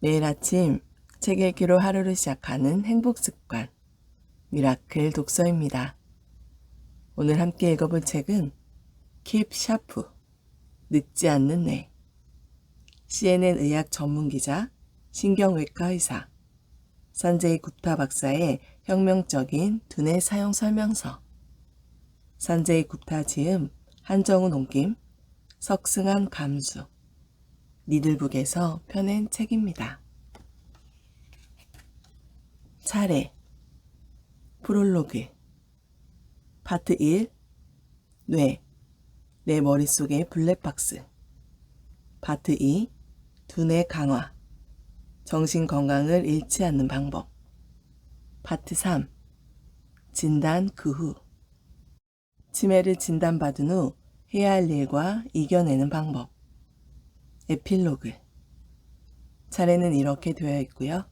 매일 아침 책 읽기로 하루를 시작하는 행복 습관, 미라클 독서입니다. 오늘 함께 읽어볼 책은 Keep Sharp, 늙지 않는 뇌. CNN 의학 전문 기자, 신경외과 의사, 산제이 굽타 박사의 혁명적인 두뇌 사용 설명서. 산제이 굽타 지음, 한정훈 옮김, 석승한 감수. 니들북에서 펴낸 책입니다. 차례 프롤로그 파트 1 뇌, 내 머릿속의 블랙박스. 파트 2 두뇌 강화, 정신 건강을 잃지 않는 방법. 파트 3 진단 그 후, 치매를 진단받은 후 해야 할 일과 이겨내는 방법. 에필로그. 차례는 이렇게 되어 있고요.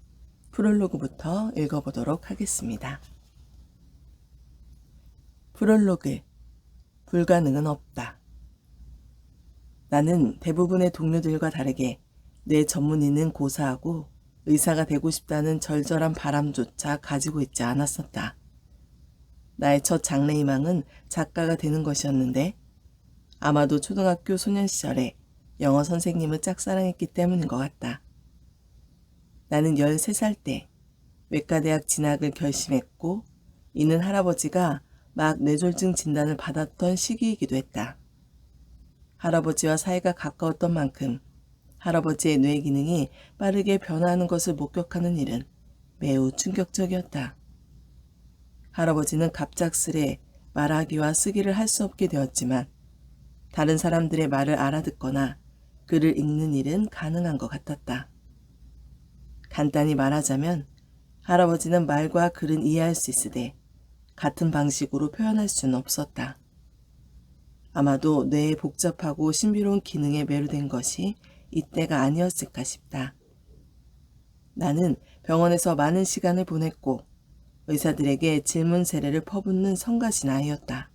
프롤로그부터 읽어보도록 하겠습니다. 프롤로그. 불가능은 없다. 나는 대부분의 동료들과 다르게 뇌 전문의는 고사하고 의사가 되고 싶다는 절절한 바람조차 가지고 있지 않았었다. 나의 첫 장래희망은 작가가 되는 것이었는데 아마도 초등학교 소년 시절에 영어 선생님을 짝사랑했기 때문인 것 같다. 나는 13살 때 외과대학 진학을 결심했고 이는 할아버지가 막 뇌졸중 진단을 받았던 시기이기도 했다. 할아버지와 사이가 가까웠던 만큼 할아버지의 뇌 기능이 빠르게 변화하는 것을 목격하는 일은 매우 충격적이었다. 할아버지는 갑작스레 말하기와 쓰기를 할 수 없게 되었지만 다른 사람들의 말을 알아듣거나 글을 읽는 일은 가능한 것 같았다. 간단히 말하자면 할아버지는 말과 글은 이해할 수 있으되 같은 방식으로 표현할 수는 없었다. 아마도 뇌의 복잡하고 신비로운 기능에 매료된 것이 이때가 아니었을까 싶다. 나는 병원에서 많은 시간을 보냈고 의사들에게 질문 세례를 퍼붓는 성가신 아이였다.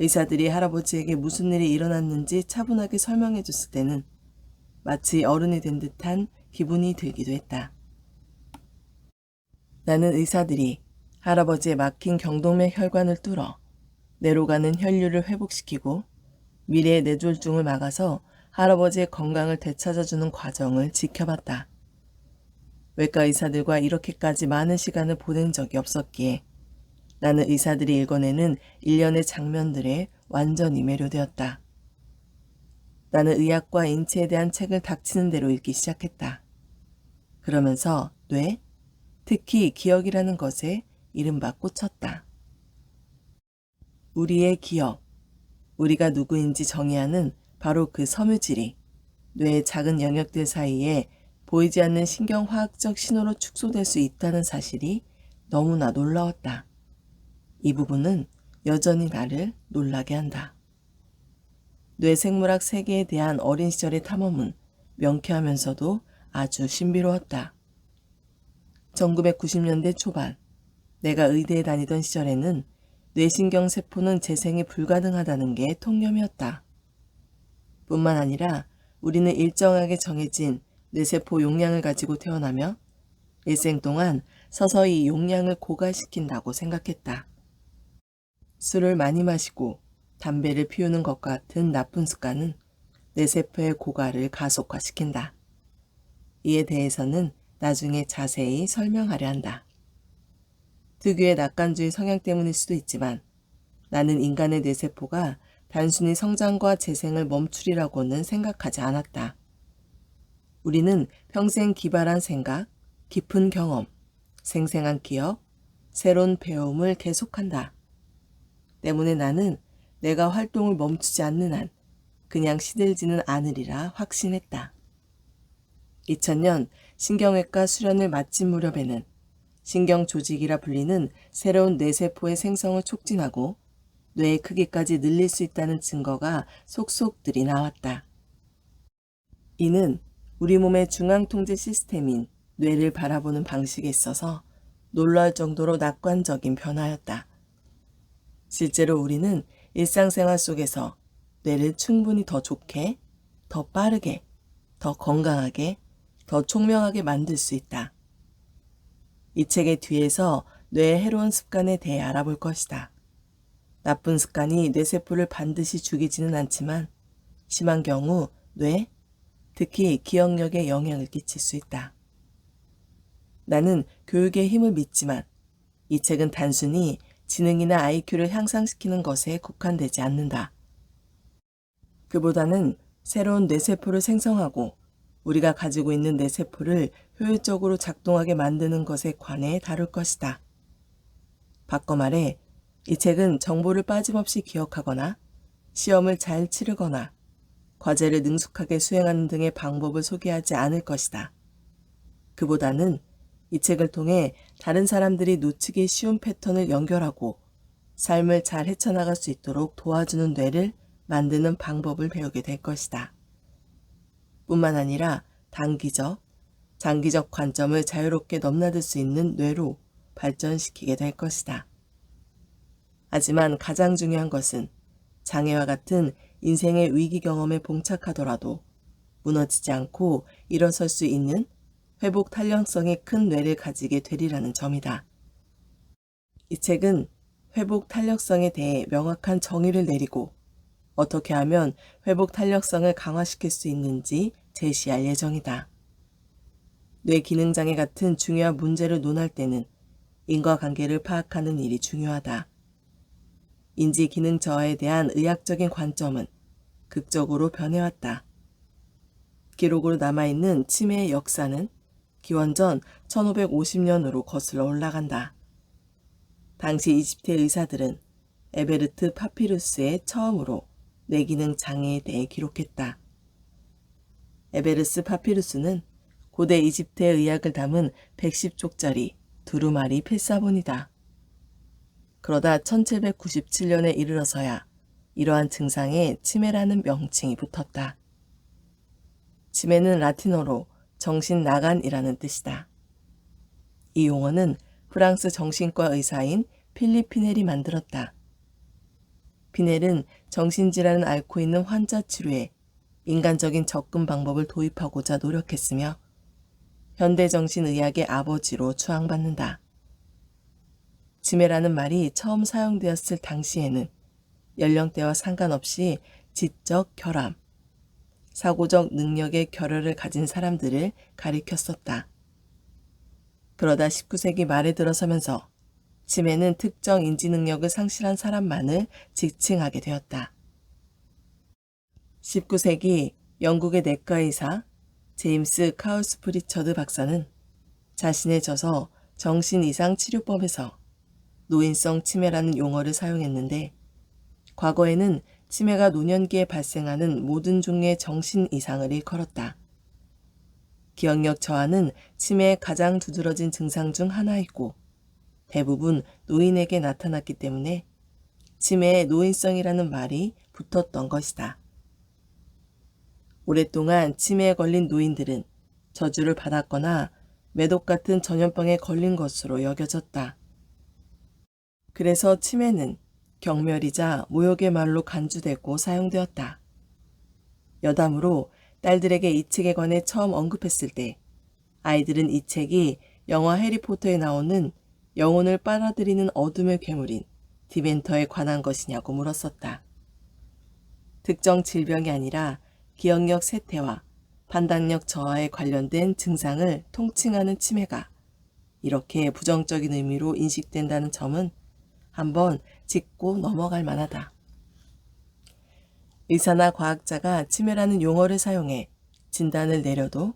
의사들이 할아버지에게 무슨 일이 일어났는지 차분하게 설명해 줬을 때는 마치 어른이 된 듯한 기분이 들기도 했다. 나는 의사들이 할아버지의 막힌 경동맥 혈관을 뚫어 뇌로 가는 혈류를 회복시키고 미래의 뇌졸중을 막아서 할아버지의 건강을 되찾아주는 과정을 지켜봤다. 외과 의사들과 이렇게까지 많은 시간을 보낸 적이 없었기에 나는 의사들이 읽어내는 일련의 장면들에 완전히 매료되었다. 나는 의학과 인체에 대한 책을 닥치는 대로 읽기 시작했다. 그러면서 뇌, 특히 기억이라는 것에 이른바 꽂혔다. 우리의 기억, 우리가 누구인지 정의하는 바로 그 섬유질이 뇌의 작은 영역들 사이에 보이지 않는 신경화학적 신호로 축소될 수 있다는 사실이 너무나 놀라웠다. 이 부분은 여전히 나를 놀라게 한다. 뇌생물학 세계에 대한 어린 시절의 탐험은 명쾌하면서도 아주 신비로웠다. 1990년대 초반, 내가 의대에 다니던 시절에는 뇌신경세포는 재생이 불가능하다는 게 통념이었다. 뿐만 아니라 우리는 일정하게 정해진 뇌세포 용량을 가지고 태어나며 일생 동안 서서히 용량을 고갈시킨다고 생각했다. 술을 많이 마시고 담배를 피우는 것과 같은 나쁜 습관은 뇌세포의 고갈을 가속화시킨다. 이에 대해서는 나중에 자세히 설명하려 한다. 특유의 낙관주의 성향 때문일 수도 있지만 나는 인간의 뇌세포가 단순히 성장과 재생을 멈추리라고는 생각하지 않았다. 우리는 평생 기발한 생각, 깊은 경험, 생생한 기억, 새로운 배움을 계속한다. 때문에 나는 내가 활동을 멈추지 않는 한 그냥 시들지는 않으리라 확신했다. 2000년 신경외과 수련을 마친 무렵에는 신경조직이라 불리는 새로운 뇌세포의 생성을 촉진하고 뇌의 크기까지 늘릴 수 있다는 증거가 속속들이 나왔다. 이는 우리 몸의 중앙통제 시스템인 뇌를 바라보는 방식에 있어서 놀라울 정도로 낙관적인 변화였다. 실제로 우리는 일상생활 속에서 뇌를 충분히 더 좋게, 더 빠르게, 더 건강하게, 더 총명하게 만들 수 있다. 이 책의 뒤에서 뇌의 해로운 습관에 대해 알아볼 것이다. 나쁜 습관이 뇌세포를 반드시 죽이지는 않지만 심한 경우 뇌, 특히 기억력에 영향을 끼칠 수 있다. 나는 교육의 힘을 믿지만 이 책은 단순히 지능이나 IQ를 향상시키는 것에 국한되지 않는다. 그보다는 새로운 뇌세포를 생성하고 우리가 가지고 있는 뇌세포를 효율적으로 작동하게 만드는 것에 관해 다룰 것이다. 바꿔 말해 이 책은 정보를 빠짐없이 기억하거나 시험을 잘 치르거나 과제를 능숙하게 수행하는 등의 방법을 소개하지 않을 것이다. 그보다는 이 책을 통해 다른 사람들이 놓치기 쉬운 패턴을 연결하고 삶을 잘 헤쳐나갈 수 있도록 도와주는 뇌를 만드는 방법을 배우게 될 것이다. 뿐만 아니라 단기적, 장기적 관점을 자유롭게 넘나들 수 있는 뇌로 발전시키게 될 것이다. 하지만 가장 중요한 것은 장애와 같은 인생의 위기 경험에 봉착하더라도 무너지지 않고 일어설 수 있는 회복 탄력성이 큰 뇌를 가지게 되리라는 점이다. 이 책은 회복 탄력성에 대해 명확한 정의를 내리고 어떻게 하면 회복 탄력성을 강화시킬 수 있는지 제시할 예정이다. 뇌 기능장애 같은 중요한 문제를 논할 때는 인과관계를 파악하는 일이 중요하다. 인지 기능 저하에 대한 의학적인 관점은 극적으로 변해왔다. 기록으로 남아있는 치매의 역사는 기원전 1550년으로 거슬러 올라간다. 당시 이집트 의사들은 에베르트 파피루스에 처음으로 뇌기능 장애에 대해 기록했다. 에베르스 파피루스는 고대 이집트의 의학을 담은 110쪽짜리 두루마리 필사본이다. 그러다 1797년에 이르러서야 이러한 증상에 치매라는 명칭이 붙었다. 치매는 라틴어로 정신나간이라는 뜻이다. 이 용어는 프랑스 정신과 의사인 필립 피넬이 만들었다. 피넬은 정신질환을 앓고 있는 환자 치료에 인간적인 접근 방법을 도입하고자 노력했으며 현대정신의학의 아버지로 추앙받는다. 치매라는 말이 처음 사용되었을 당시에는 연령대와 상관없이 지적 결함, 사고적 능력의 결여를 가진 사람들을 가리켰었다. 그러다 19세기 말에 들어서면서 치매는 특정 인지 능력을 상실한 사람만을 지칭하게 되었다. 19세기 영국의 내과의사 제임스 카우스 프리처드 박사는 자신의 저서 정신이상 치료법에서 노인성 치매라는 용어를 사용했는데 과거에는 치매가 노년기에 발생하는 모든 종류의 정신 이상을 일컬었다. 기억력 저하는 치매의 가장 두드러진 증상 중 하나이고 대부분 노인에게 나타났기 때문에 치매의 노인성이라는 말이 붙었던 것이다. 오랫동안 치매에 걸린 노인들은 저주를 받았거나 매독 같은 전염병에 걸린 것으로 여겨졌다. 그래서 치매는 경멸이자 모욕의 말로 간주되고 사용되었다. 여담으로 딸들에게 이 책에 관해 처음 언급했을 때 아이들은 이 책이 영화 해리포터에 나오는 영혼을 빨아들이는 어둠의 괴물인 디멘터에 관한 것이냐고 물었었다. 특정 질병이 아니라 기억력 쇠퇴와 판단력 저하에 관련된 증상을 통칭하는 치매가 이렇게 부정적인 의미로 인식된다는 점은 한번 짚고 넘어갈 만하다. 의사나 과학자가 치매라는 용어를 사용해 진단을 내려도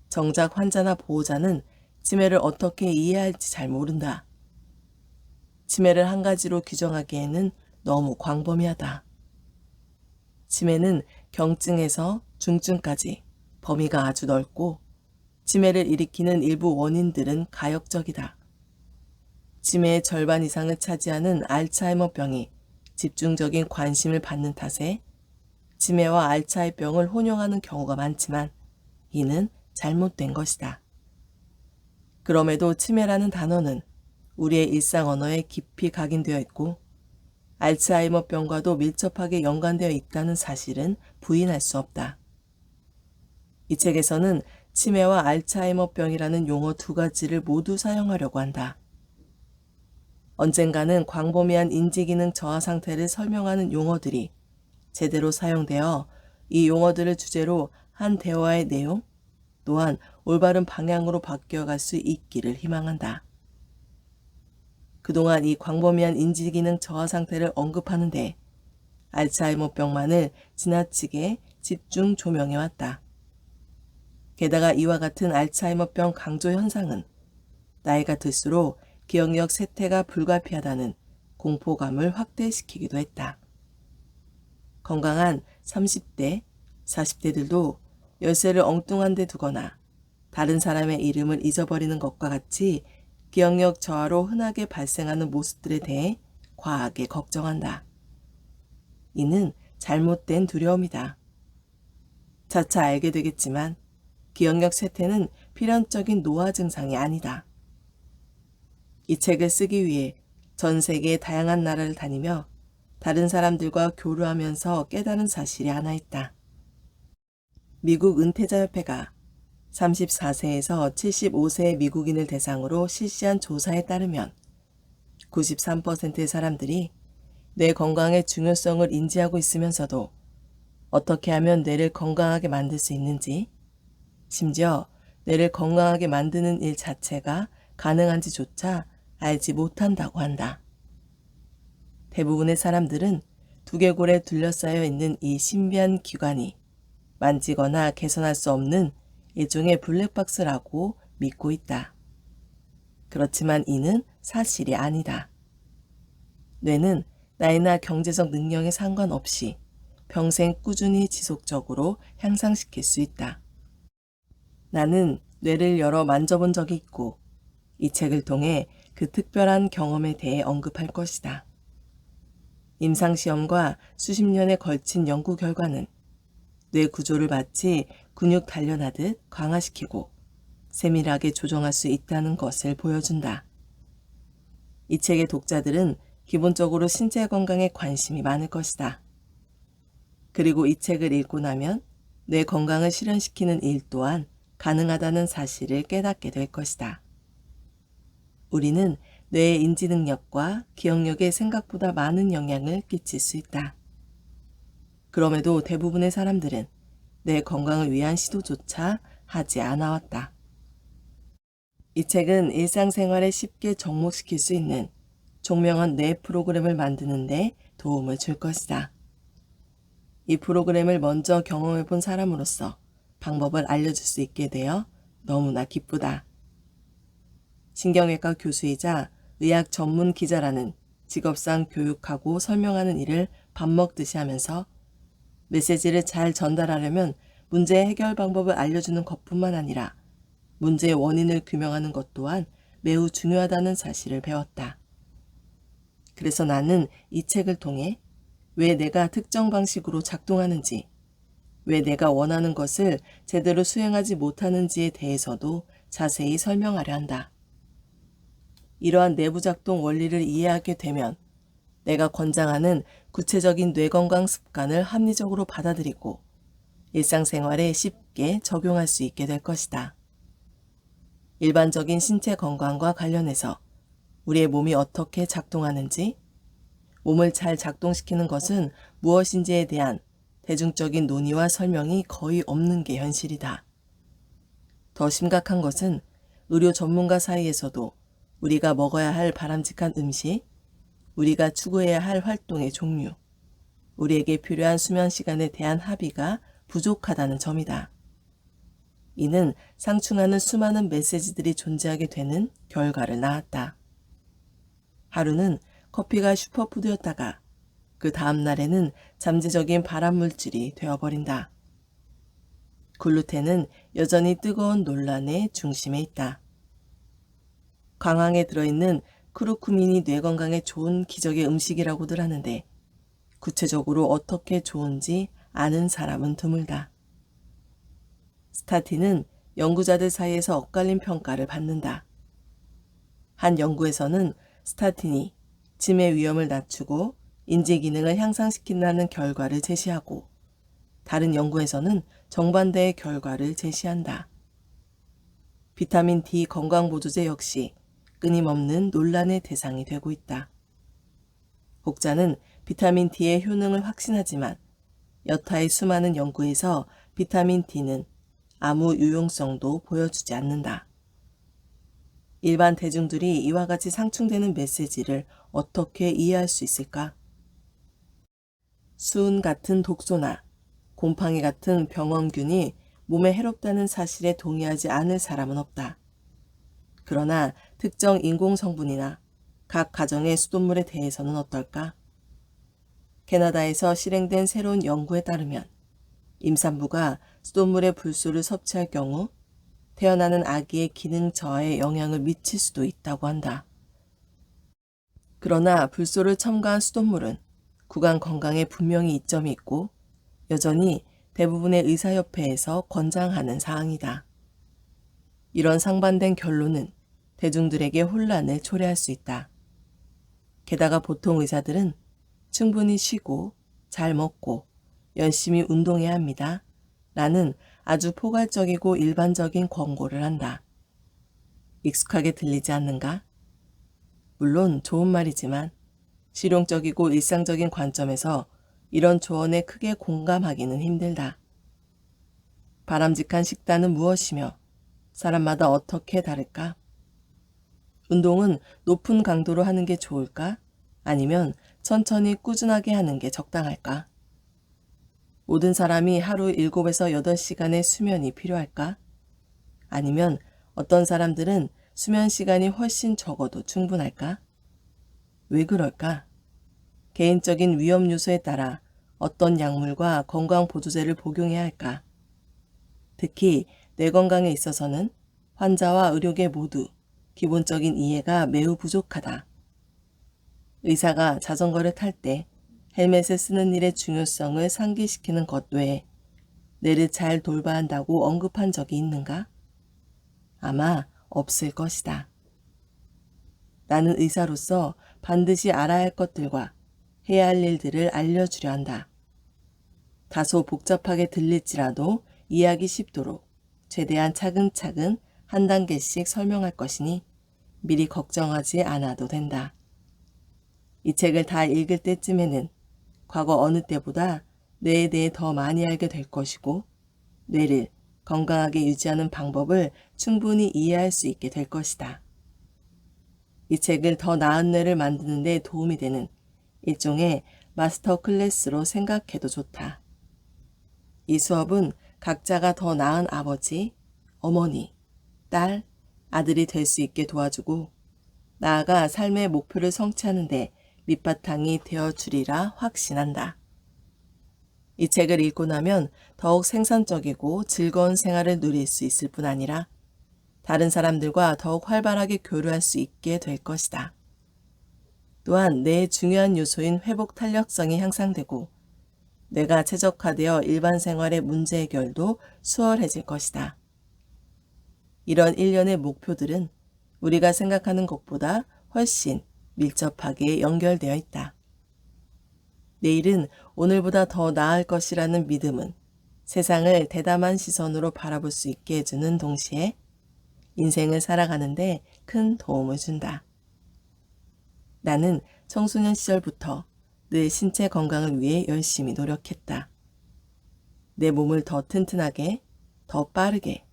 정작 환자나 보호자는 치매를 어떻게 이해할지 잘 모른다. 치매를 한 가지로 규정하기에는 너무 광범위하다. 치매는 경증에서 중증까지 범위가 아주 넓고 치매를 일으키는 일부 원인들은 가역적이다. 치매의 절반 이상을 차지하는 알츠하이머병이 집중적인 관심을 받는 탓에 치매와 알츠하이병을 혼용하는 경우가 많지만 이는 잘못된 것이다. 그럼에도 치매라는 단어는 우리의 일상 언어에 깊이 각인되어 있고 알츠하이머병과도 밀접하게 연관되어 있다는 사실은 부인할 수 없다. 이 책에서는 치매와 알츠하이머병이라는 용어 두 가지를 모두 사용하려고 한다. 언젠가는 광범위한 인지기능 저하 상태를 설명하는 용어들이 제대로 사용되어 이 용어들을 주제로 한 대화의 내용 또한 올바른 방향으로 바뀌어갈 수 있기를 희망한다. 그동안 이 광범위한 인지기능 저하 상태를 언급하는데 알츠하이머병만을 지나치게 집중 조명해왔다. 게다가 이와 같은 알츠하이머병 강조 현상은 나이가 들수록 기억력 쇠퇴가 불가피하다는 공포감을 확대시키기도 했다. 건강한 30대, 40대들도 열쇠를 엉뚱한 데 두거나 다른 사람의 이름을 잊어버리는 것과 같이 기억력 저하로 흔하게 발생하는 모습들에 대해 과하게 걱정한다. 이는 잘못된 두려움이다. 차차 알게 되겠지만 기억력 쇠퇴는 필연적인 노화 증상이 아니다. 이 책을 쓰기 위해 전 세계의 다양한 나라를 다니며 다른 사람들과 교류하면서 깨달은 사실이 하나 있다. 미국 은퇴자협회가 34세에서 75세의 미국인을 대상으로 실시한 조사에 따르면 93%의 사람들이 뇌 건강의 중요성을 인지하고 있으면서도 어떻게 하면 뇌를 건강하게 만들 수 있는지, 심지어 뇌를 건강하게 만드는 일 자체가 가능한지조차 알지 못한다고 한다. 대부분의 사람들은 두개골에 둘러싸여 있는 이 신비한 기관이 만지거나 개선할 수 없는 일종의 블랙박스라고 믿고 있다. 그렇지만 이는 사실이 아니다. 뇌는 나이나 경제적 능력에 상관없이 평생 꾸준히 지속적으로 향상시킬 수 있다. 나는 뇌를 열어 만져본 적이 있고 이 책을 통해 그 특별한 경험에 대해 언급할 것이다. 임상시험과 수십 년에 걸친 연구 결과는 뇌 구조를 마치 근육 단련하듯 강화시키고 세밀하게 조정할 수 있다는 것을 보여준다. 이 책의 독자들은 기본적으로 신체 건강에 관심이 많을 것이다. 그리고 이 책을 읽고 나면 뇌 건강을 실현시키는 일 또한 가능하다는 사실을 깨닫게 될 것이다. 우리는 뇌의 인지 능력과 기억력에 생각보다 많은 영향을 끼칠 수 있다. 그럼에도 대부분의 사람들은 뇌 건강을 위한 시도조차 하지 않아왔다. 이 책은 일상생활에 쉽게 접목시킬 수 있는 총명한 뇌 프로그램을 만드는 데 도움을 줄 것이다. 이 프로그램을 먼저 경험해 본 사람으로서 방법을 알려줄 수 있게 되어 너무나 기쁘다. 신경외과 교수이자 의학 전문 기자라는 직업상 교육하고 설명하는 일을 밥 먹듯이 하면서 메시지를 잘 전달하려면 문제의 해결 방법을 알려주는 것뿐만 아니라 문제의 원인을 규명하는 것 또한 매우 중요하다는 사실을 배웠다. 그래서 나는 이 책을 통해 왜 내가 특정 방식으로 작동하는지, 왜 내가 원하는 것을 제대로 수행하지 못하는지에 대해서도 자세히 설명하려 한다. 이러한 내부작동 원리를 이해하게 되면 내가 권장하는 구체적인 뇌건강 습관을 합리적으로 받아들이고 일상생활에 쉽게 적용할 수 있게 될 것이다. 일반적인 신체 건강과 관련해서 우리의 몸이 어떻게 작동하는지, 몸을 잘 작동시키는 것은 무엇인지에 대한 대중적인 논의와 설명이 거의 없는 게 현실이다. 더 심각한 것은 의료 전문가 사이에서도 우리가 먹어야 할 바람직한 음식, 우리가 추구해야 할 활동의 종류, 우리에게 필요한 수면 시간에 대한 합의가 부족하다는 점이다. 이는 상충하는 수많은 메시지들이 존재하게 되는 결과를 낳았다. 하루는 커피가 슈퍼푸드였다가 그 다음 날에는 잠재적인 발암물질이 되어버린다. 글루텐은 여전히 뜨거운 논란의 중심에 있다. 광황에 들어있는 크루쿠민이 뇌 건강에 좋은 기적의 음식이라고들 하는데 구체적으로 어떻게 좋은지 아는 사람은 드물다. 스타틴은 연구자들 사이에서 엇갈린 평가를 받는다. 한 연구에서는 스타틴이 치매 위험을 낮추고 인지 기능을 향상시킨다는 결과를 제시하고 다른 연구에서는 정반대의 결과를 제시한다. 비타민 D 건강보조제 역시 끊임없는 논란의 대상이 되고 있다. 복자는 비타민 D의 효능을 확신하지만 여타의 수많은 연구에서 비타민 D는 아무 유용성도 보여주지 않는다. 일반 대중들이 이와 같이 상충되는 메시지를 어떻게 이해할 수 있을까? 수은 같은 독소나 곰팡이 같은 병원균이 몸에 해롭다는 사실에 동의하지 않을 사람은 없다. 그러나 특정 인공 성분이나 각 가정의 수돗물에 대해서는 어떨까? 캐나다에서 실행된 새로운 연구에 따르면 임산부가 수돗물의 불소를 섭취할 경우 태어나는 아기의 기능 저하에 영향을 미칠 수도 있다고 한다. 그러나 불소를 첨가한 수돗물은 구강 건강에 분명히 이점이 있고 여전히 대부분의 의사협회에서 권장하는 사항이다. 이런 상반된 결론은 대중들에게 혼란을 초래할 수 있다. 게다가 보통 의사들은 충분히 쉬고 잘 먹고 열심히 운동해야 합니다. 라는 아주 포괄적이고 일반적인 권고를 한다. 익숙하게 들리지 않는가? 물론 좋은 말이지만 실용적이고 일상적인 관점에서 이런 조언에 크게 공감하기는 힘들다. 바람직한 식단은 무엇이며 사람마다 어떻게 다를까? 운동은 높은 강도로 하는 게 좋을까? 아니면 천천히 꾸준하게 하는 게 적당할까? 모든 사람이 하루 7에서 8시간의 수면이 필요할까? 아니면 어떤 사람들은 수면 시간이 훨씬 적어도 충분할까? 왜 그럴까? 개인적인 위험 요소에 따라 어떤 약물과 건강보조제를 복용해야 할까? 특히 뇌 건강에 있어서는 환자와 의료계 모두 기본적인 이해가 매우 부족하다. 의사가 자전거를 탈 때 헬멧을 쓰는 일의 중요성을 상기시키는 것 외에 뇌를 잘 돌봐야 한다고 언급한 적이 있는가? 아마 없을 것이다. 나는 의사로서 반드시 알아야 할 것들과 해야 할 일들을 알려주려 한다. 다소 복잡하게 들릴지라도 이해하기 쉽도록 최대한 차근차근 한 단계씩 설명할 것이니 미리 걱정하지 않아도 된다. 이 책을 다 읽을 때쯤에는 과거 어느 때보다 뇌에 대해 더 많이 알게 될 것이고 뇌를 건강하게 유지하는 방법을 충분히 이해할 수 있게 될 것이다. 이 책을 더 나은 뇌를 만드는 데 도움이 되는 일종의 마스터 클래스로 생각해도 좋다. 이 수업은 각자가 더 나은 아버지, 어머니, 딸, 아들이 될 수 있게 도와주고 나아가 삶의 목표를 성취하는 데 밑바탕이 되어주리라 확신한다. 이 책을 읽고 나면 더욱 생산적이고 즐거운 생활을 누릴 수 있을 뿐 아니라 다른 사람들과 더욱 활발하게 교류할 수 있게 될 것이다. 또한 뇌의 중요한 요소인 회복 탄력성이 향상되고 뇌가 최적화되어 일반 생활의 문제 해결도 수월해질 것이다. 이런 일련의 목표들은 우리가 생각하는 것보다 훨씬 밀접하게 연결되어 있다. 내일은 오늘보다 더 나을 것이라는 믿음은 세상을 대담한 시선으로 바라볼 수 있게 해주는 동시에 인생을 살아가는데 큰 도움을 준다. 나는 청소년 시절부터 늘 신체 건강을 위해 열심히 노력했다. 내 몸을 더 튼튼하게, 더 빠르게,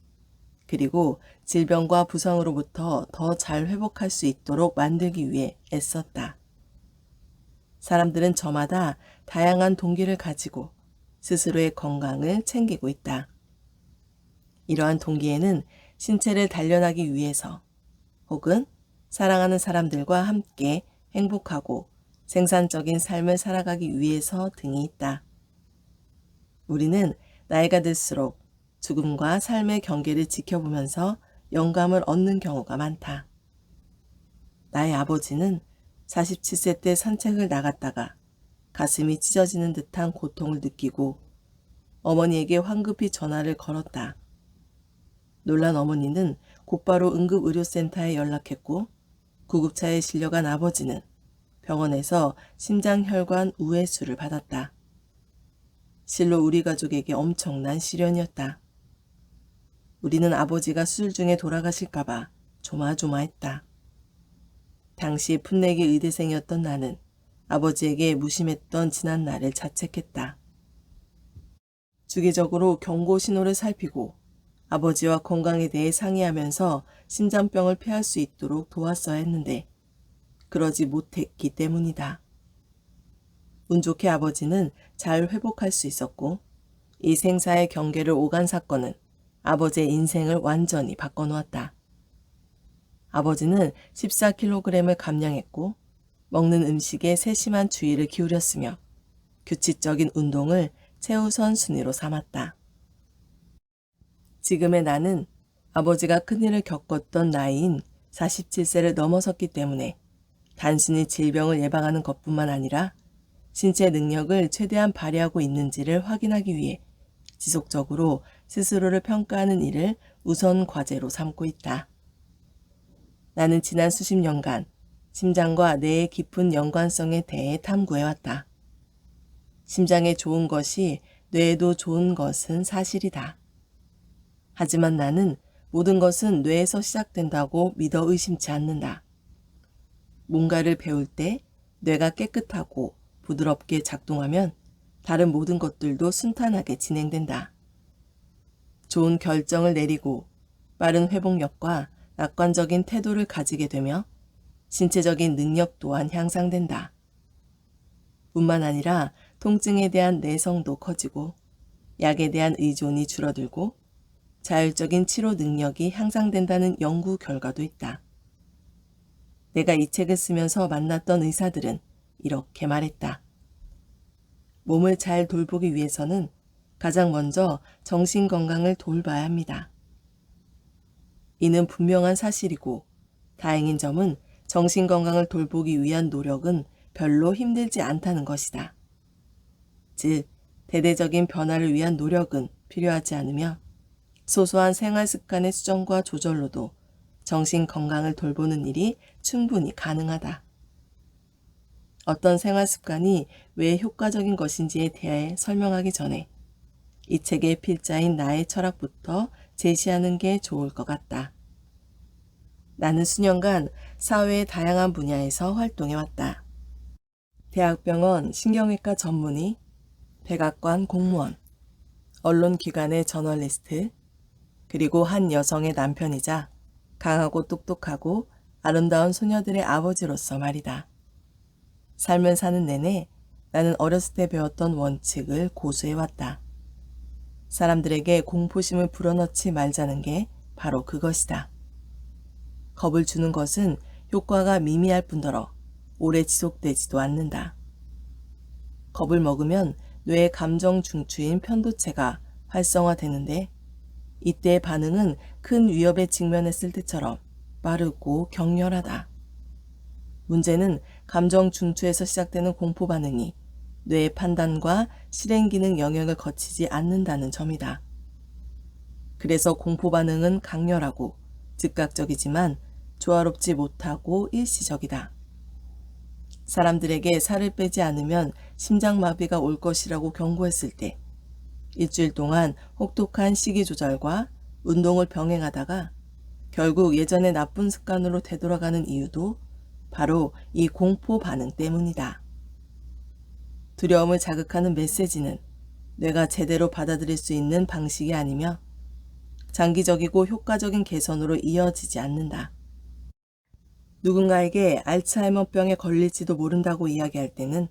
그리고 질병과 부상으로부터 더 잘 회복할 수 있도록 만들기 위해 애썼다. 사람들은 저마다 다양한 동기를 가지고 스스로의 건강을 챙기고 있다. 이러한 동기에는 신체를 단련하기 위해서 혹은 사랑하는 사람들과 함께 행복하고 생산적인 삶을 살아가기 위해서 등이 있다. 우리는 나이가 들수록 죽음과 삶의 경계를 지켜보면서 영감을 얻는 경우가 많다. 나의 아버지는 47세 때 산책을 나갔다가 가슴이 찢어지는 듯한 고통을 느끼고 어머니에게 황급히 전화를 걸었다. 놀란 어머니는 곧바로 응급의료센터에 연락했고 구급차에 실려간 아버지는 병원에서 심장혈관 우회수를 받았다. 실로 우리 가족에게 엄청난 시련이었다. 우리는 아버지가 수술 중에 돌아가실까봐 조마조마했다. 당시 풋내기 의대생이었던 나는 아버지에게 무심했던 지난 날을 자책했다. 주기적으로 경고 신호를 살피고 아버지와 건강에 대해 상의하면서 심장병을 피할 수 있도록 도왔어야 했는데 그러지 못했기 때문이다. 운 좋게 아버지는 잘 회복할 수 있었고 이 생사의 경계를 오간 사건은 아버지의 인생을 완전히 바꿔놓았다. 아버지는 14kg을 감량했고 먹는 음식에 세심한 주의를 기울였으며 규칙적인 운동을 최우선 순위로 삼았다. 지금의 나는 아버지가 큰일을 겪었던 나이인 47세를 넘어섰기 때문에 단순히 질병을 예방하는 것뿐만 아니라 신체 능력을 최대한 발휘하고 있는지를 확인하기 위해 지속적으로 스스로를 평가하는 일을 우선 과제로 삼고 있다. 나는 지난 수십 년간 심장과 뇌의 깊은 연관성에 대해 탐구해왔다. 심장에 좋은 것이 뇌에도 좋은 것은 사실이다. 하지만 나는 모든 것은 뇌에서 시작된다고 믿어 의심치 않는다. 뭔가를 배울 때 뇌가 깨끗하고 부드럽게 작동하면 다른 모든 것들도 순탄하게 진행된다. 좋은 결정을 내리고 빠른 회복력과 낙관적인 태도를 가지게 되며 신체적인 능력 또한 향상된다. 뿐만 아니라 통증에 대한 내성도 커지고 약에 대한 의존이 줄어들고 자율적인 치료 능력이 향상된다는 연구 결과도 있다. 내가 이 책을 쓰면서 만났던 의사들은 이렇게 말했다. 몸을 잘 돌보기 위해서는 가장 먼저 정신 건강을 돌봐야 합니다. 이는 분명한 사실이고 다행인 점은 정신 건강을 돌보기 위한 노력은 별로 힘들지 않다는 것이다. 즉, 대대적인 변화를 위한 노력은 필요하지 않으며 소소한 생활 습관의 수정과 조절로도 정신 건강을 돌보는 일이 충분히 가능하다. 어떤 생활 습관이 왜 효과적인 것인지에 대해 설명하기 전에 이 책의 필자인 나의 철학부터 제시하는 게 좋을 것 같다. 나는 수년간 사회의 다양한 분야에서 활동해왔다. 대학병원 신경외과 전문의, 백악관 공무원, 언론기관의 저널리스트, 그리고 한 여성의 남편이자 강하고 똑똑하고 아름다운 소녀들의 아버지로서 말이다. 삶을 사는 내내 나는 어렸을 때 배웠던 원칙을 고수해왔다. 사람들에게 공포심을 불어넣지 말자는 게 바로 그것이다. 겁을 주는 것은 효과가 미미할 뿐더러 오래 지속되지도 않는다. 겁을 먹으면 뇌의 감정 중추인 편도체가 활성화되는데 이때의 반응은 큰 위협에 직면했을 때처럼 빠르고 격렬하다. 문제는 감정 중추에서 시작되는 공포 반응이 뇌의 판단과 실행 기능 영역을 거치지 않는다는 점이다. 그래서 공포 반응은 강렬하고 즉각적이지만 조화롭지 못하고 일시적이다. 사람들에게 살을 빼지 않으면 심장마비가 올 것이라고 경고했을 때 일주일 동안 혹독한 식이 조절과 운동을 병행하다가 결국 예전의 나쁜 습관으로 되돌아가는 이유도 바로 이 공포 반응 때문이다. 두려움을 자극하는 메시지는 뇌가 제대로 받아들일 수 있는 방식이 아니며 장기적이고 효과적인 개선으로 이어지지 않는다. 누군가에게 알츠하이머병에 걸릴지도 모른다고 이야기할 때는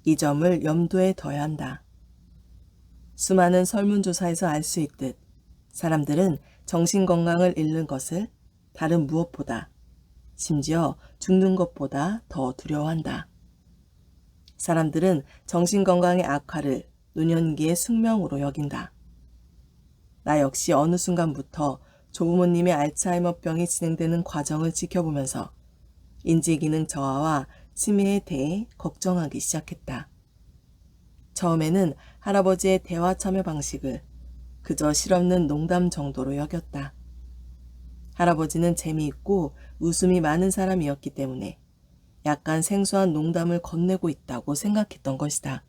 이 점을 염두에 둬야 한다. 수많은 설문조사에서 알 수 있듯 사람들은 정신건강을 잃는 것을 다른 무엇보다, 심지어 죽는 것보다 더 두려워한다. 사람들은 정신건강의 악화를 노년기의 숙명으로 여긴다. 나 역시 어느 순간부터 조부모님의 알츠하이머병이 진행되는 과정을 지켜보면서 인지기능 저하와 치매에 대해 걱정하기 시작했다. 처음에는 할아버지의 대화 참여 방식을 그저 실없는 농담 정도로 여겼다. 할아버지는 재미있고 웃음이 많은 사람이었기 때문에 약간 생소한 농담을 건네고 있다고 생각했던 것이다.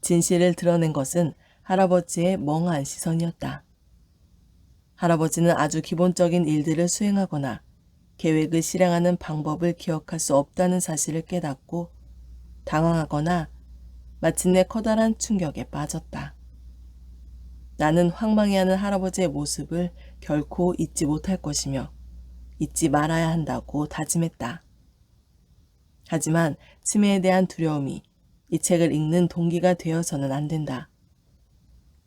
진실을 드러낸 것은 할아버지의 멍한 시선이었다. 할아버지는 아주 기본적인 일들을 수행하거나 계획을 실행하는 방법을 기억할 수 없다는 사실을 깨닫고 당황하거나 마침내 커다란 충격에 빠졌다. 나는 황망해하는 할아버지의 모습을 결코 잊지 못할 것이며 잊지 말아야 한다고 다짐했다. 하지만 치매에 대한 두려움이 이 책을 읽는 동기가 되어서는 안 된다.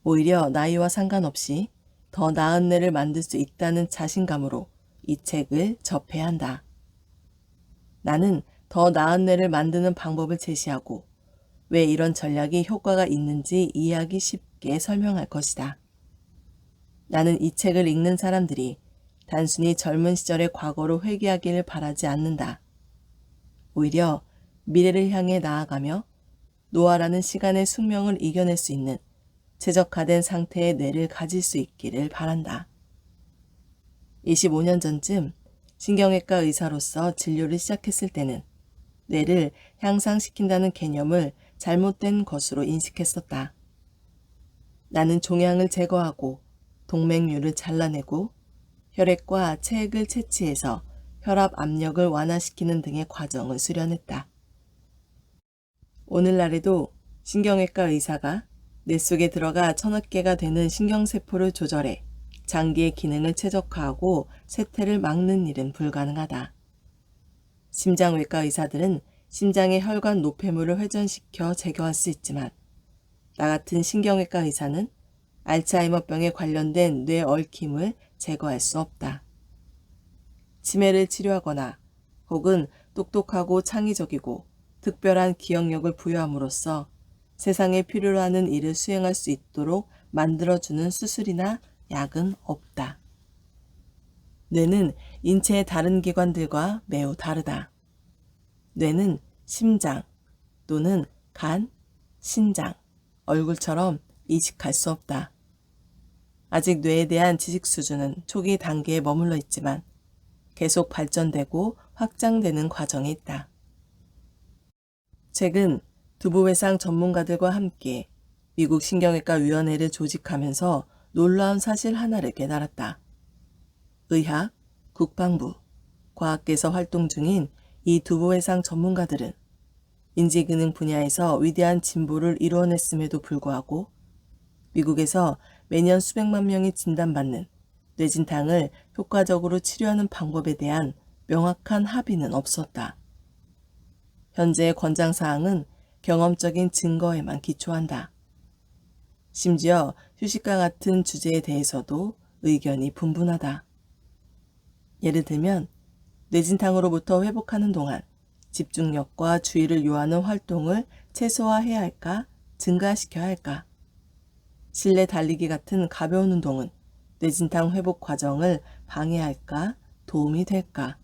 오히려 나이와 상관없이 더 나은 뇌를 만들 수 있다는 자신감으로 이 책을 접해야 한다. 나는 더 나은 뇌를 만드는 방법을 제시하고 왜 이런 전략이 효과가 있는지 이해하기 쉽게 설명할 것이다. 나는 이 책을 읽는 사람들이 단순히 젊은 시절의 과거로 회귀하기를 바라지 않는다. 오히려 미래를 향해 나아가며 노화라는 시간의 숙명을 이겨낼 수 있는 최적화된 상태의 뇌를 가질 수 있기를 바란다. 25년 전쯤 신경외과 의사로서 진료를 시작했을 때는 뇌를 향상시킨다는 개념을 잘못된 것으로 인식했었다. 나는 종양을 제거하고 동맥류를 잘라내고 혈액과 체액을 채취해서 혈압 압력을 완화시키는 등의 과정을 수련했다. 오늘날에도 신경외과 의사가 뇌 속에 들어가 1000억 개가 되는 신경세포를 조절해 장기의 기능을 최적화하고 쇠퇴를 막는 일은 불가능하다. 심장외과 의사들은 심장의 혈관 노폐물을 회전시켜 제거할 수 있지만 나 같은 신경외과 의사는 알츠하이머병에 관련된 뇌 얽힘을 제거할 수 없다. 치매를 치료하거나 혹은 똑똑하고 창의적이고 특별한 기억력을 부여함으로써 세상에 필요로 하는 일을 수행할 수 있도록 만들어주는 수술이나 약은 없다. 뇌는 인체의 다른 기관들과 매우 다르다. 뇌는 심장 또는 간, 신장, 얼굴처럼 이식할 수 없다. 아직 뇌에 대한 지식 수준은 초기 단계에 머물러 있지만 계속 발전되고 확장되는 과정에 있다. 최근 두부외상 전문가들과 함께 미국 신경외과 위원회를 조직하면서 놀라운 사실 하나를 깨달았다. 의학, 국방부, 과학계에서 활동 중인 이 두부외상 전문가들은 인지기능 분야에서 위대한 진보를 이루어냈음에도 불구하고 미국에서 매년 수백만 명이 진단받는 뇌진탕을 효과적으로 치료하는 방법에 대한 명확한 합의는 없었다. 현재의 권장사항은 경험적인 증거에만 기초한다. 심지어 휴식과 같은 주제에 대해서도 의견이 분분하다. 예를 들면 뇌진탕으로부터 회복하는 동안 집중력과 주의를 요하는 활동을 최소화해야 할까, 증가시켜야 할까? 실내 달리기 같은 가벼운 운동은 뇌진탕 회복 과정을 방해할까, 도움이 될까?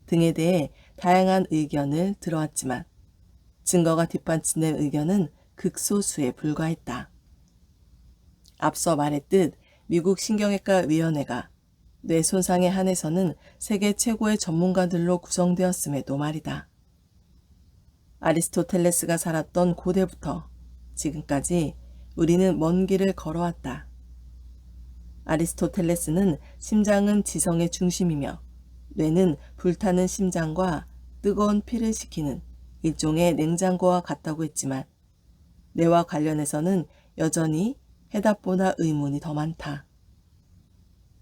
등에 대해 다양한 의견을 들어왔지만 증거가 뒷받침된 의견은 극소수에 불과했다. 앞서 말했듯 미국 신경외과 위원회가 뇌 손상에 한해서는 세계 최고의 전문가들로 구성되었음에도 말이다. 아리스토텔레스가 살았던 고대부터 지금까지 우리는 먼 길을 걸어왔다. 아리스토텔레스는 심장은 지성의 중심이며 뇌는 불타는 심장과 뜨거운 피를 식히는 일종의 냉장고와 같다고 했지만 뇌와 관련해서는 여전히 해답보다 의문이 더 많다.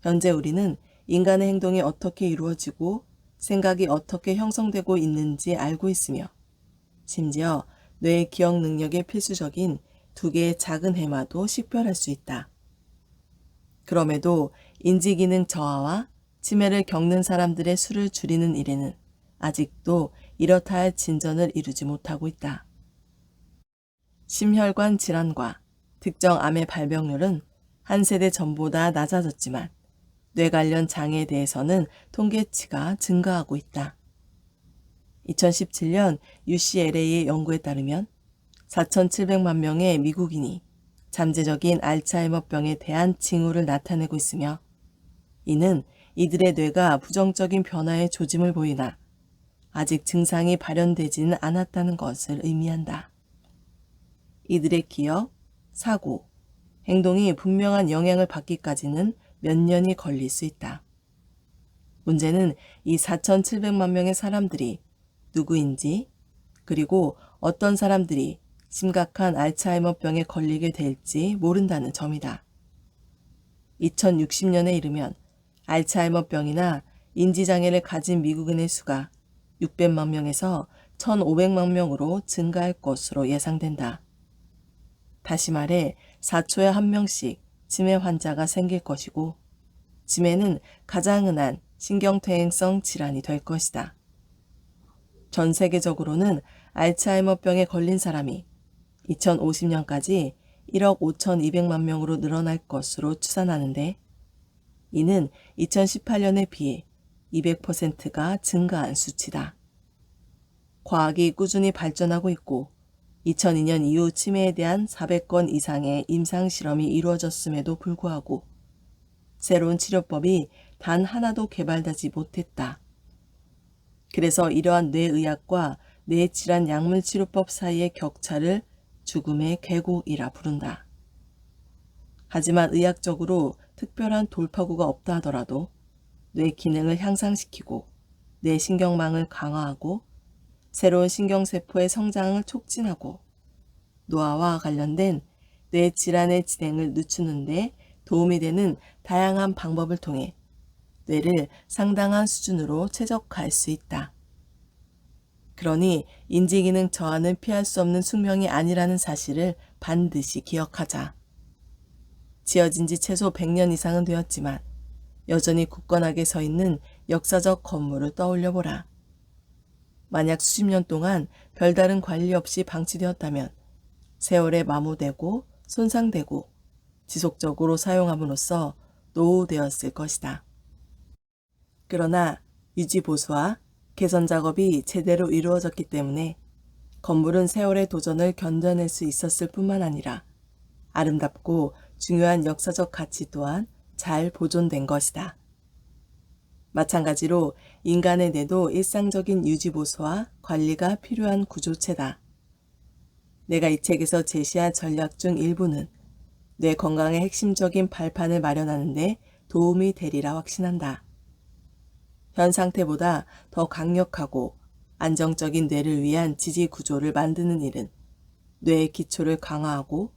현재 우리는 인간의 행동이 어떻게 이루어지고 생각이 어떻게 형성되고 있는지 알고 있으며 심지어 뇌의 기억 능력에 필수적인 2개의 작은 해마도 식별할 수 있다. 그럼에도 인지기능 저하와 치매를 겪는 사람들의 수를 줄이는 일에는 아직도 이렇다 할 진전을 이루지 못하고 있다. 심혈관 질환과 특정 암의 발병률은 한 세대 전보다 낮아졌지만 뇌 관련 장애에 대해서는 통계치가 증가하고 있다. 2017년 UCLA의 연구에 따르면 4,700만 명의 미국인이 잠재적인 알츠하이머병에 대한 징후를 나타내고 있으며 이는 이들의 뇌가 부정적인 변화의 조짐을 보이나 아직 증상이 발현되지는 않았다는 것을 의미한다. 이들의 기억, 사고, 행동이 분명한 영향을 받기까지는 몇 년이 걸릴 수 있다. 문제는 이 4,700만 명의 사람들이 누구인지, 그리고 어떤 사람들이 심각한 알츠하이머병에 걸리게 될지 모른다는 점이다. 2060년에 이르면 알츠하이머병이나 인지장애를 가진 미국인의 수가 600만 명에서 1,500만 명으로 증가할 것으로 예상된다. 다시 말해 4초에 1명씩 치매 환자가 생길 것이고, 치매는 가장 흔한 신경퇴행성 질환이 될 것이다. 전 세계적으로는 알츠하이머병에 걸린 사람이 2050년까지 1억 5,200만 명으로 늘어날 것으로 추산하는데, 이는 2018년에 비해 200%가 증가한 수치다. 과학이 꾸준히 발전하고 있고 2002년 이후 치매에 대한 400건 이상의 임상실험이 이루어졌음에도 불구하고 새로운 치료법이 단 하나도 개발되지 못했다. 그래서 이러한 뇌의학과 뇌질환 약물치료법 사이의 격차를 죽음의 계곡이라 부른다. 하지만 의학적으로 특별한 돌파구가 없다 하더라도 뇌 기능을 향상시키고 뇌 신경망을 강화하고 새로운 신경세포의 성장을 촉진하고 노화와 관련된 뇌 질환의 진행을 늦추는 데 도움이 되는 다양한 방법을 통해 뇌를 상당한 수준으로 최적화할 수 있다. 그러니 인지기능 저하는 피할 수 없는 숙명이 아니라는 사실을 반드시 기억하자. 지어진 지 최소 100년 이상은 되었지만 여전히 굳건하게 서 있는 역사적 건물을 떠올려보라. 만약 수십 년 동안 별다른 관리 없이 방치되었다면 세월에 마모되고 손상되고 지속적으로 사용함으로써 노후되었을 것이다. 그러나 유지보수와 개선 작업이 제대로 이루어졌기 때문에 건물은 세월의 도전을 견뎌낼 수 있었을 뿐만 아니라 아름답고 중요한 역사적 가치 또한 잘 보존된 것이다. 마찬가지로 인간의 뇌도 일상적인 유지보수와 관리가 필요한 구조체다. 내가 이 책에서 제시할 전략 중 일부는 뇌 건강의 핵심적인 발판을 마련하는 데 도움이 되리라 확신한다. 현 상태보다 더 강력하고 안정적인 뇌를 위한 지지 구조를 만드는 일은 뇌의 기초를 강화하고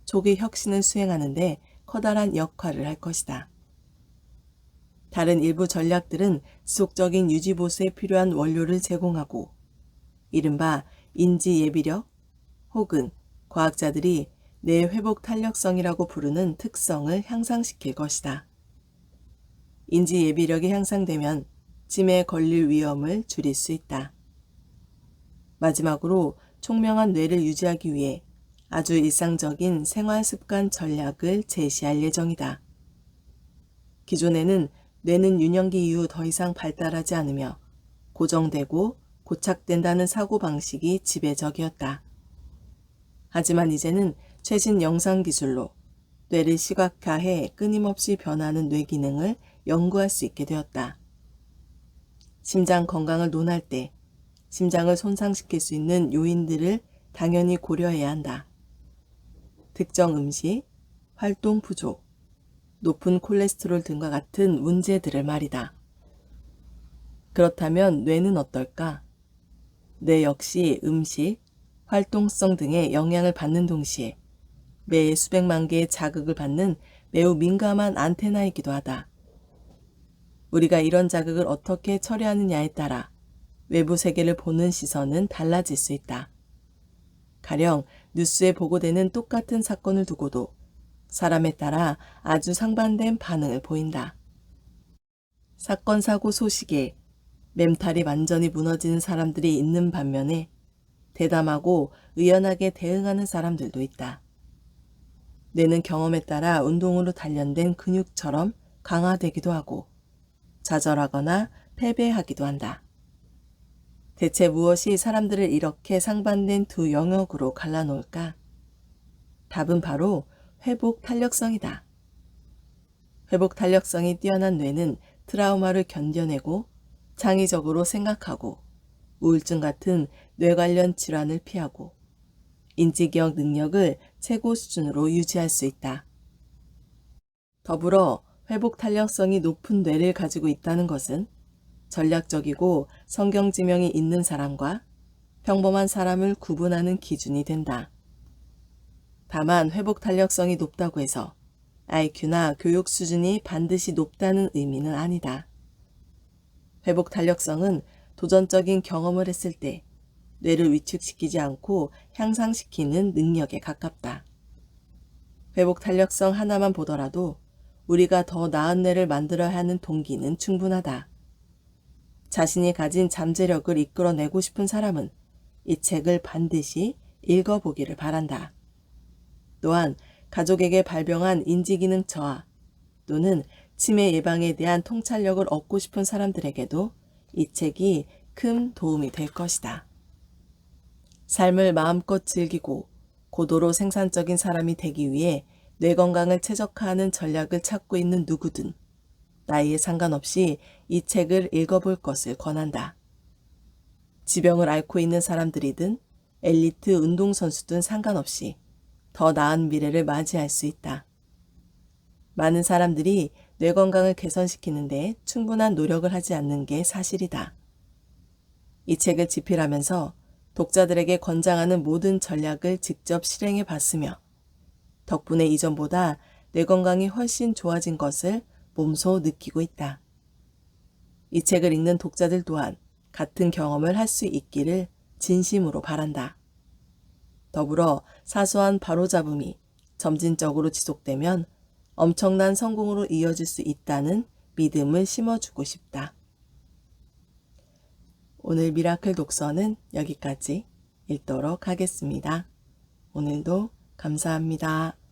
조기 혁신을 수행하는 데 커다란 역할을 할 것이다. 다른 일부 전략들은 지속적인 유지보수에 필요한 원료를 제공하고 이른바 인지예비력 혹은 과학자들이 뇌 회복 탄력성이라고 부르는 특성을 향상시킬 것이다. 인지예비력이 향상되면 치매에 걸릴 위험을 줄일 수 있다. 마지막으로 총명한 뇌를 유지하기 위해 아주 일상적인 생활습관 전략을 제시할 예정이다. 기존에는 뇌는 유년기 이후 더 이상 발달하지 않으며 고정되고 고착된다는 사고방식이 지배적이었다. 하지만 이제는 최신 영상기술로 뇌를 시각화해 끊임없이 변하는 뇌 기능을 연구할 수 있게 되었다. 심장 건강을 논할 때 심장을 손상시킬 수 있는 요인들을 당연히 고려해야 한다. 특정 음식, 활동 부족, 높은 콜레스테롤 등과 같은 문제들을 말이다. 그렇다면 뇌는 어떨까? 뇌 역시 음식, 활동성 등의 영향을 받는 동시에 매일 수백만 개의 자극을 받는 매우 민감한 안테나이기도 하다. 우리가 이런 자극을 어떻게 처리하느냐에 따라 외부 세계를 보는 시선은 달라질 수 있다. 가령 뉴스에 보고되는 똑같은 사건을 두고도 사람에 따라 아주 상반된 반응을 보인다. 사건 사고 소식에 멘탈이 완전히 무너지는 사람들이 있는 반면에 대담하고 의연하게 대응하는 사람들도 있다. 뇌는 경험에 따라 운동으로 단련된 근육처럼 강화되기도 하고 좌절하거나 패배하기도 한다. 대체 무엇이 사람들을 이렇게 상반된 두 영역으로 갈라놓을까? 답은 바로 회복 탄력성이다. 회복 탄력성이 뛰어난 뇌는 트라우마를 견뎌내고 창의적으로 생각하고 우울증 같은 뇌 관련 질환을 피하고 인지기억 능력을 최고 수준으로 유지할 수 있다. 더불어 회복 탄력성이 높은 뇌를 가지고 있다는 것은 전략적이고 성경 지명이 있는 사람과 평범한 사람을 구분하는 기준이 된다. 다만 회복 탄력성이 높다고 해서 IQ나 교육 수준이 반드시 높다는 의미는 아니다. 회복 탄력성은 도전적인 경험을 했을 때 뇌를 위축시키지 않고 향상시키는 능력에 가깝다. 회복 탄력성 하나만 보더라도 우리가 더 나은 뇌를 만들어야 하는 동기는 충분하다. 자신이 가진 잠재력을 이끌어내고 싶은 사람은 이 책을 반드시 읽어보기를 바란다. 또한 가족에게 발병한 인지기능 저하 또는 치매 예방에 대한 통찰력을 얻고 싶은 사람들에게도 이 책이 큰 도움이 될 것이다. 삶을 마음껏 즐기고 고도로 생산적인 사람이 되기 위해 뇌 건강을 최적화하는 전략을 찾고 있는 누구든 나이에 상관없이 이 책을 읽어볼 것을 권한다. 지병을 앓고 있는 사람들이든 엘리트 운동선수든 상관없이 더 나은 미래를 맞이할 수 있다. 많은 사람들이 뇌 건강을 개선시키는데 충분한 노력을 하지 않는 게 사실이다. 이 책을 집필하면서 독자들에게 권장하는 모든 전략을 직접 실행해 봤으며 덕분에 이전보다 뇌 건강이 훨씬 좋아진 것을 몸소 느끼고 있다. 이 책을 읽는 독자들 또한 같은 경험을 할 수 있기를 진심으로 바란다. 더불어 사소한 바로잡음이 점진적으로 지속되면 엄청난 성공으로 이어질 수 있다는 믿음을 심어주고 싶다. 오늘 미라클 독서는 여기까지 읽도록 하겠습니다. 오늘도 감사합니다.